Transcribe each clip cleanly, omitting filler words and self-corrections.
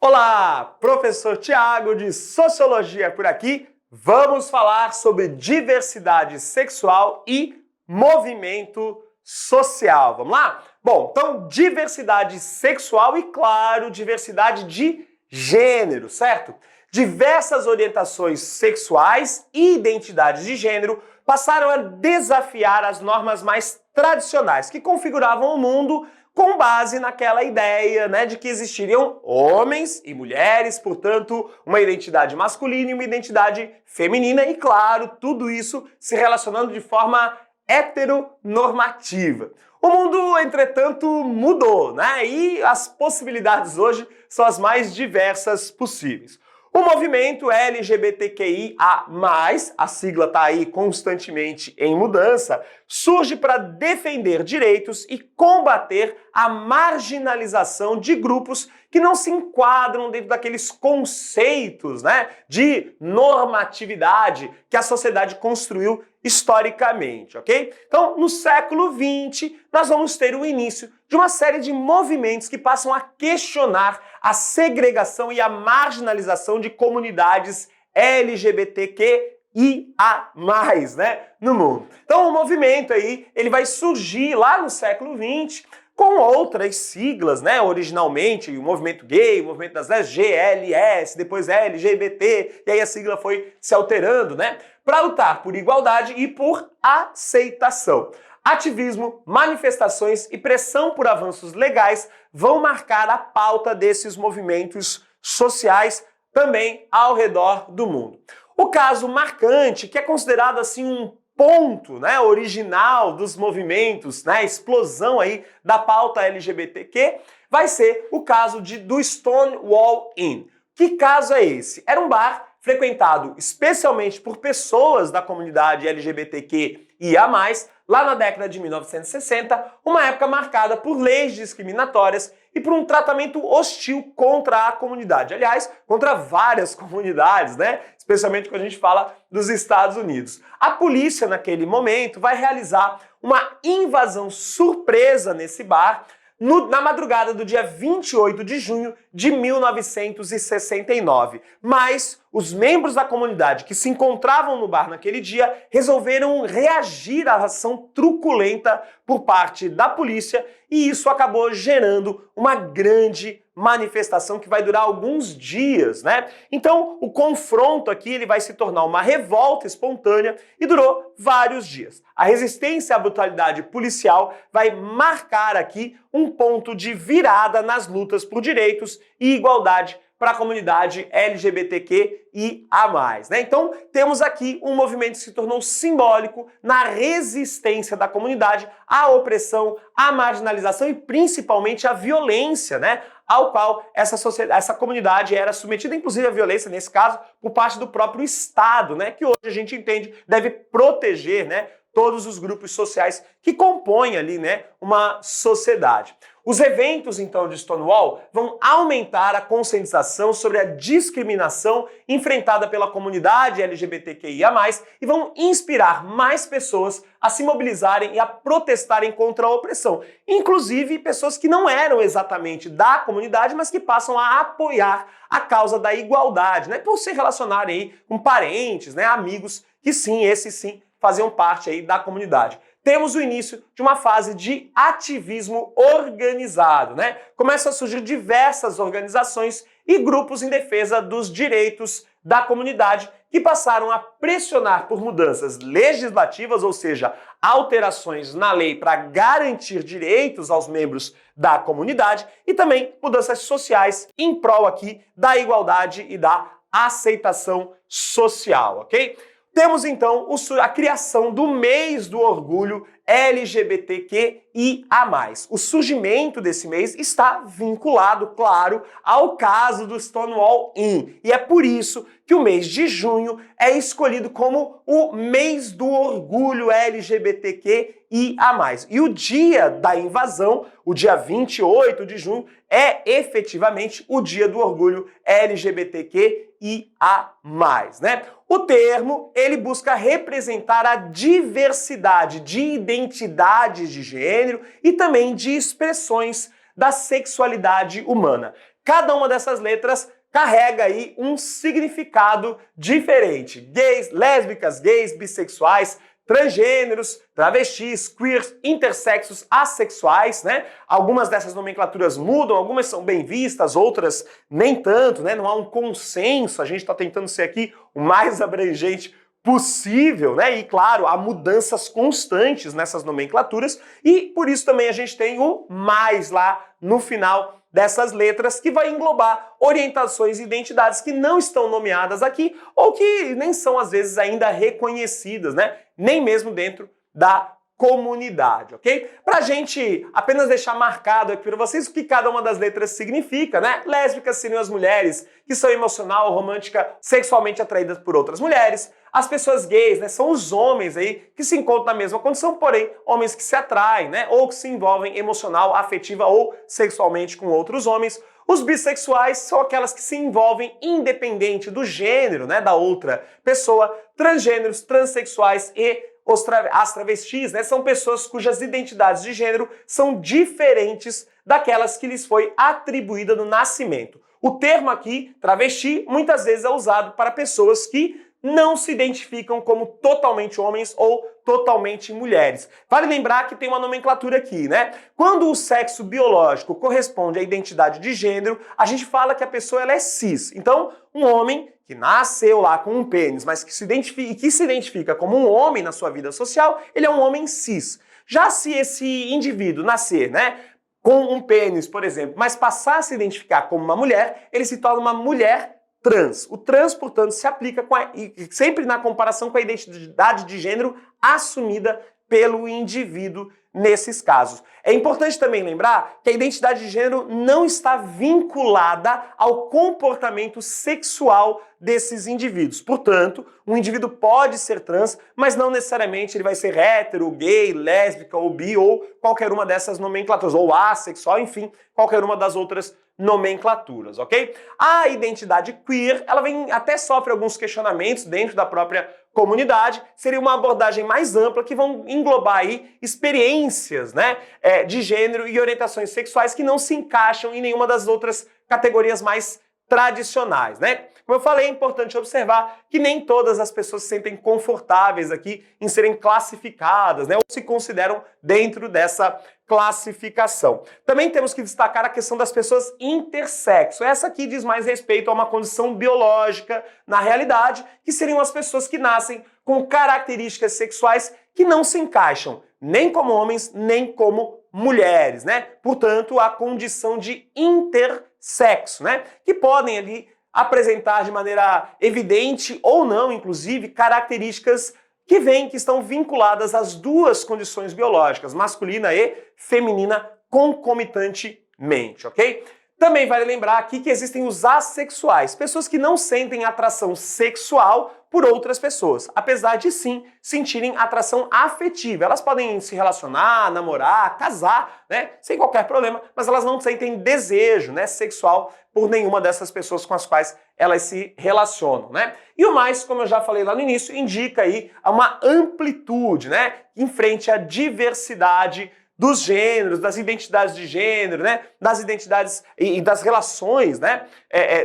Olá, professor Tiago de Sociologia por aqui. Vamos falar sobre diversidade sexual e movimento social. Vamos lá? Bom, então diversidade sexual e, claro, diversidade de gênero, certo? Diversas orientações sexuais e identidades de gênero passaram a desafiar as normas mais tradicionais que configuravam o mundo com base naquela ideia, de que existiriam homens e mulheres, portanto, uma identidade masculina e uma identidade feminina, e claro, tudo isso se relacionando de forma heteronormativa. O mundo, entretanto, mudou, e as possibilidades hoje são as mais diversas possíveis. O movimento LGBTQIA+, a sigla está aí constantemente em mudança, surge para defender direitos e combater a marginalização de grupos que não se enquadram dentro daqueles conceitos, de normatividade que a sociedade construiu historicamente, ok? Então, no século XX, nós vamos ter o início de uma série de movimentos que passam a questionar a segregação e a marginalização de comunidades LGBTQIA+, no mundo. Então, o movimento aí, ele vai surgir lá no século XX com outras siglas, originalmente o movimento gay, o movimento das lésbicas, GLS, depois LGBT, e aí a sigla foi se alterando, para lutar por igualdade e por aceitação. Ativismo, manifestações e pressão por avanços legais vão marcar a pauta desses movimentos sociais também ao redor do mundo. O caso marcante, que é considerado assim um ponto original dos movimentos, a explosão aí da pauta LGBTQ, vai ser o caso do Stonewall Inn. Que caso é esse? Era um bar frequentado especialmente por pessoas da comunidade LGBTQIA+, lá na década de 1960, uma época marcada por leis discriminatórias e por um tratamento hostil contra a comunidade. Aliás, contra várias comunidades, especialmente quando a gente fala dos Estados Unidos. A polícia, naquele momento, vai realizar uma invasão surpresa nesse bar na madrugada do dia 28 de junho de 1969. Mas os membros da comunidade que se encontravam no bar naquele dia resolveram reagir à ação truculenta por parte da polícia e isso acabou gerando uma grande manifestação que vai durar alguns dias, Então, o confronto aqui ele vai se tornar uma revolta espontânea e durou vários dias. A resistência à brutalidade policial vai marcar aqui um ponto de virada nas lutas por direitos e igualdade para a comunidade LGBTQIA+. Então, temos aqui um movimento que se tornou simbólico na resistência da comunidade à opressão, à marginalização e principalmente à violência, ao qual essa comunidade era submetida, inclusive a violência, nesse caso, por parte do próprio Estado, que hoje a gente entende deve proteger, todos os grupos sociais que compõem ali, uma sociedade. Os eventos, então, de Stonewall vão aumentar a conscientização sobre a discriminação enfrentada pela comunidade LGBTQIA+, e vão inspirar mais pessoas a se mobilizarem e a protestarem contra a opressão. Inclusive pessoas que não eram exatamente da comunidade, mas que passam a apoiar a causa da igualdade, por se relacionarem aí com parentes, amigos, que sim, esses sim, faziam parte aí da comunidade. Temos o início de uma fase de ativismo organizado, Começam a surgir diversas organizações e grupos em defesa dos direitos da comunidade que passaram a pressionar por mudanças legislativas, ou seja, alterações na lei para garantir direitos aos membros da comunidade e também mudanças sociais em prol aqui da igualdade e da aceitação social, ok? Temos então a criação do mês do orgulho LGBTQIA+. O surgimento desse mês está vinculado, claro, ao caso do Stonewall Inn. E é por isso que o mês de junho é escolhido como o mês do orgulho LGBTQIA+. E o dia da invasão, o dia 28 de junho, é efetivamente o dia do orgulho LGBTQIA+, O termo, ele busca representar a diversidade de identidades de gênero e também de expressões da sexualidade humana. cada uma dessas letras carrega aí um significado diferente. Gays, lésbicas, gays, bissexuais, transgêneros, travestis, queers, intersexos, assexuais, né? Algumas dessas nomenclaturas mudam, algumas são bem vistas, outras nem tanto, né? Não há um consenso, a gente está tentando ser aqui o mais abrangente possível, né? E claro, há mudanças constantes nessas nomenclaturas e por isso também a gente tem o mais lá no final dessas letras, que vai englobar orientações e identidades que não estão nomeadas aqui ou que nem são às vezes ainda reconhecidas, né? Nem mesmo dentro da comunidade, ok? Pra gente apenas deixar marcado aqui para vocês o que cada uma das letras significa, né? Lésbicas seriam as mulheres que são emocional, romântica, sexualmente atraídas por outras mulheres. As pessoas gays, né, são os homens aí que se encontram na mesma condição, porém, homens que se atraem, né, ou que se envolvem emocional, afetiva ou sexualmente com outros homens. Os bissexuais são aquelas que se envolvem independente do gênero, né, da outra pessoa. Transgêneros, transexuais e as travestis, né, são pessoas cujas identidades de gênero são diferentes daquelas que lhes foi atribuída no nascimento. O termo aqui, travesti, muitas vezes é usado para pessoas que não se identificam como totalmente homens ou totalmente mulheres. Vale lembrar que tem uma nomenclatura aqui, né? Quando o sexo biológico corresponde à identidade de gênero, a gente fala que a pessoa ela é cis. Então, um homem que nasceu lá com um pênis, mas que se identifica como um homem na sua vida social, ele é um homem cis. Já se esse indivíduo nascer, né, com um pênis, por exemplo, mas passar a se identificar como uma mulher, ele se torna uma mulher trans. O trans, portanto, se aplica sempre na comparação com a identidade de gênero assumida pelo indivíduo nesses casos. É importante também lembrar que a identidade de gênero não está vinculada ao comportamento sexual desses indivíduos. Portanto, um indivíduo pode ser trans, mas não necessariamente ele vai ser hétero, gay, lésbica ou bi ou qualquer uma dessas nomenclaturas, ou assexual, enfim, qualquer uma das outras nomenclaturas, ok? A identidade queer, ela até sofre alguns questionamentos dentro da própria comunidade, seria uma abordagem mais ampla que vão englobar aí experiências, né, de gênero e orientações sexuais que não se encaixam em nenhuma das outras categorias mais tradicionais, né? Como eu falei, é importante observar que nem todas as pessoas se sentem confortáveis aqui em serem classificadas, né, ou se consideram dentro dessa classificação. Também temos que destacar a questão das pessoas intersexo. Essa aqui diz mais respeito a uma condição biológica, na realidade, que seriam as pessoas que nascem com características sexuais que não se encaixam nem como homens, nem como mulheres, né? Portanto, a condição de intersexo, né? Que podem ali apresentar de maneira evidente ou não, inclusive, características que estão vinculadas às duas condições biológicas, masculina e feminina, concomitantemente, ok? Também vale lembrar aqui que existem os assexuais, pessoas que não sentem atração sexual por outras pessoas, apesar de sim sentirem atração afetiva. Elas podem se relacionar, namorar, casar, né, sem qualquer problema, mas elas não sentem desejo, né, sexual por nenhuma dessas pessoas com as quais elas se relacionam, né? E o mais, como eu já falei lá no início, indica aí uma amplitude, né, em frente à diversidade dos gêneros, das identidades de gênero, né, das identidades e das relações, né,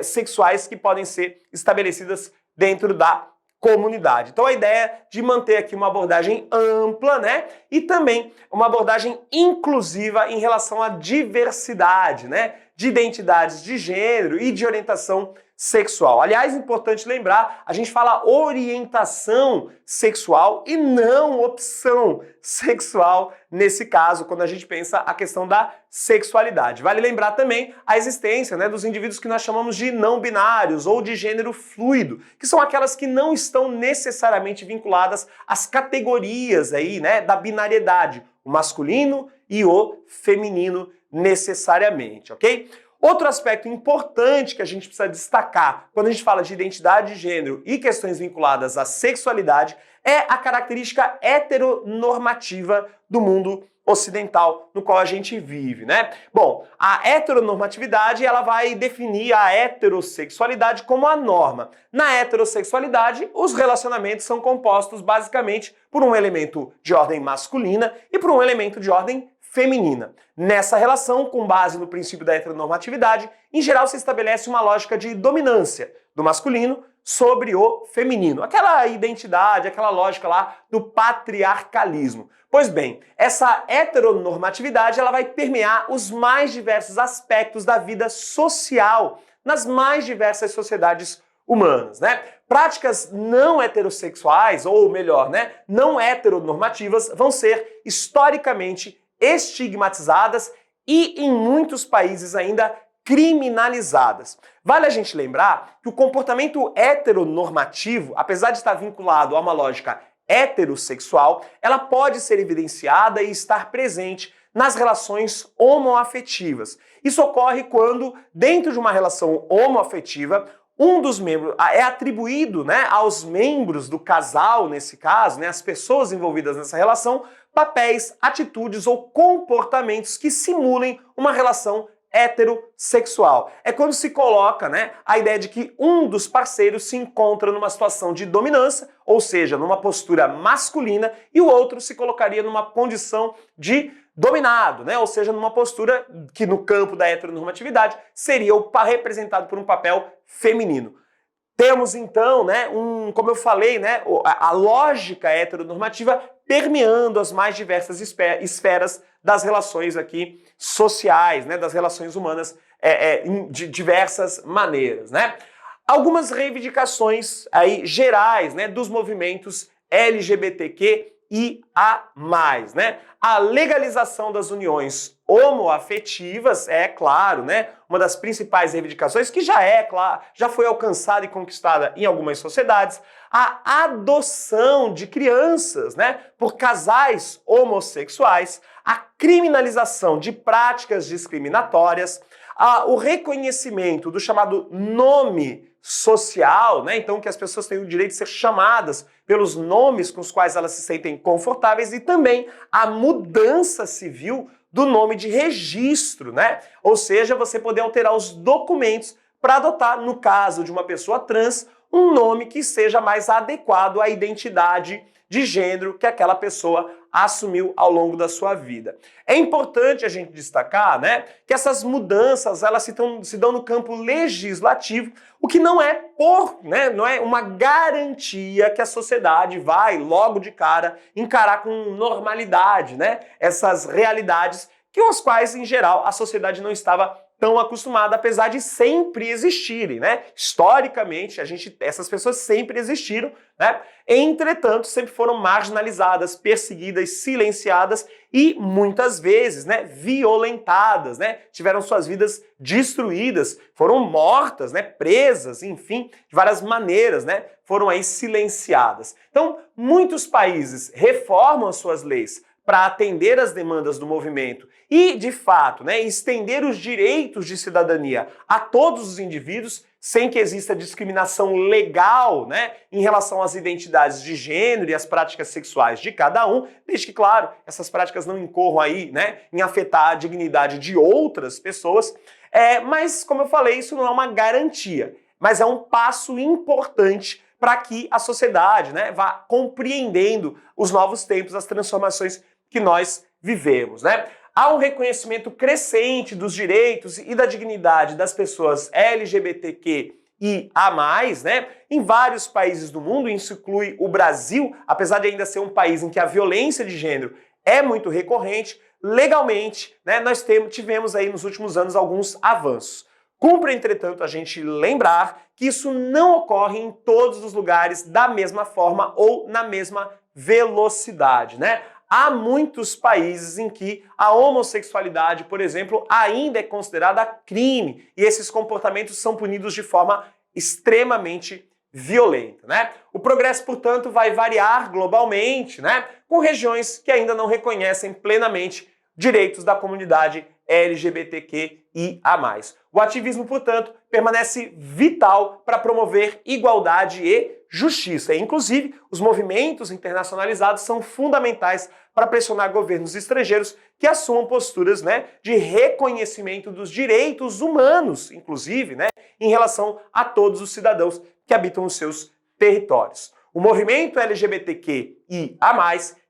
sexuais que podem ser estabelecidas dentro da comunidade. Então a ideia de manter aqui uma abordagem ampla, né, e também uma abordagem inclusiva em relação à diversidade, né, de identidades de gênero e de orientação sexual. Aliás, importante lembrar, a gente fala orientação sexual e não opção sexual nesse caso, quando a gente pensa a questão da sexualidade. Vale lembrar também a existência, né, dos indivíduos que nós chamamos de não binários ou de gênero fluido, que são aquelas que não estão necessariamente vinculadas às categorias aí, né, da binariedade, o masculino e o feminino necessariamente, ok? Outro aspecto importante que a gente precisa destacar quando a gente fala de identidade de gênero e questões vinculadas à sexualidade é a característica heteronormativa do mundo ocidental no qual a gente vive, né? Bom, a heteronormatividade, ela vai definir a heterossexualidade como a norma. Na heterossexualidade, os relacionamentos são compostos basicamente por um elemento de ordem masculina e por um elemento de ordem feminina. Nessa relação, com base no princípio da heteronormatividade, Em geral, se estabelece uma lógica de dominância do masculino sobre o feminino. Aquela identidade, aquela lógica lá do patriarcalismo. Pois bem, essa heteronormatividade ela vai permear os mais diversos aspectos da vida social nas mais diversas sociedades humanas, né? Práticas não heterossexuais, ou melhor, né, não heteronormativas, vão ser historicamente estigmatizadas e, em muitos países, ainda criminalizadas. Vale a gente lembrar que o comportamento heteronormativo, apesar de estar vinculado a uma lógica heterossexual, ela pode ser evidenciada e estar presente nas relações homoafetivas. Isso ocorre quando, dentro de uma relação homoafetiva, um dos membros é atribuído, né, aos membros do casal, nesse caso, né, as pessoas envolvidas nessa relação, papéis, atitudes ou comportamentos que simulem uma relação heterossexual. É quando se coloca, né, a ideia de que um dos parceiros se encontra numa situação de dominância, ou seja, numa postura masculina, e o outro se colocaria numa condição de dominado, né, ou seja, numa postura que no campo da heteronormatividade seria representado por um papel feminino. Temos então, né, como eu falei, né, a lógica heteronormativa permeando as mais diversas esferas das relações aqui sociais, né, das relações humanas de diversas maneiras, né? Algumas reivindicações aí gerais, né, dos movimentos LGBTQ e a mais, né? A legalização das uniões homoafetivas é claro, né? Uma das principais reivindicações que já foi alcançada e conquistada em algumas sociedades. A adoção de crianças, né, por casais homossexuais, a criminalização de práticas discriminatórias, o reconhecimento do chamado nome social, né? Então que as pessoas têm o direito de ser chamadas pelos nomes com os quais elas se sentem confortáveis, e também a mudança civil do nome de registro, né? Ou seja, você poder alterar os documentos para adotar, no caso de uma pessoa trans, um nome que seja mais adequado à identidade de gênero que aquela pessoa assumiu ao longo da sua vida. É importante a gente destacar, né, que essas mudanças elas se dão no campo legislativo, o que não é não é uma garantia que a sociedade vai logo de cara encarar com normalidade, né, essas realidades com as quais em geral a sociedade não estava tão acostumada, apesar de sempre existirem, né? Historicamente, essas pessoas sempre existiram, né? Entretanto, sempre foram marginalizadas, perseguidas, silenciadas e muitas vezes, né, violentadas, né? Tiveram suas vidas destruídas, foram mortas, né, presas, enfim, de várias maneiras, né? Foram aí silenciadas. Então, muitos países reformam as suas leis para atender às demandas do movimento e, de fato, né, estender os direitos de cidadania a todos os indivíduos, sem que exista discriminação legal, né, em relação às identidades de gênero e às práticas sexuais de cada um, desde que, claro, essas práticas não incorram aí, né, em afetar a dignidade de outras pessoas. Mas, como eu falei, isso não é uma garantia, mas é um passo importante para que a sociedade, né, vá compreendendo os novos tempos, as transformações que nós vivemos, né? Há um reconhecimento crescente dos direitos e da dignidade das pessoas LGBTQ e a mais, né? Em vários países do mundo, isso inclui o Brasil, apesar de ainda ser um país em que a violência de gênero é muito recorrente, legalmente, né, nós tivemos aí nos últimos anos alguns avanços. Cumpre, entretanto, a gente lembrar que isso não ocorre em todos os lugares da mesma forma ou na mesma velocidade, né? Há muitos países em que a homossexualidade, por exemplo, ainda é considerada crime e esses comportamentos são punidos de forma extremamente violenta, né? O progresso, portanto, vai variar globalmente, né? Com regiões que ainda não reconhecem plenamente direitos da comunidade LGBTQIA+. O ativismo, portanto, permanece vital para promover igualdade e justiça. E, inclusive, os movimentos internacionalizados são fundamentais para pressionar governos estrangeiros que assumam posturas, né, de reconhecimento dos direitos humanos, inclusive, né, em relação a todos os cidadãos que habitam os seus territórios. O movimento LGBTQIA+,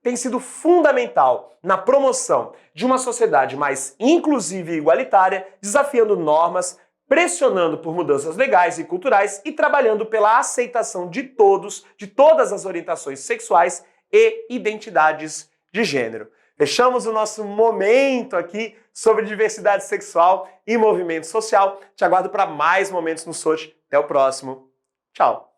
tem sido fundamental na promoção de uma sociedade mais inclusiva e igualitária, desafiando normas, pressionando por mudanças legais e culturais e trabalhando pela aceitação de todos, de todas as orientações sexuais e identidades de gênero. Fechamos o nosso momento aqui sobre diversidade sexual e movimento social. Te aguardo para mais momentos no Sochi. Até o próximo. Tchau!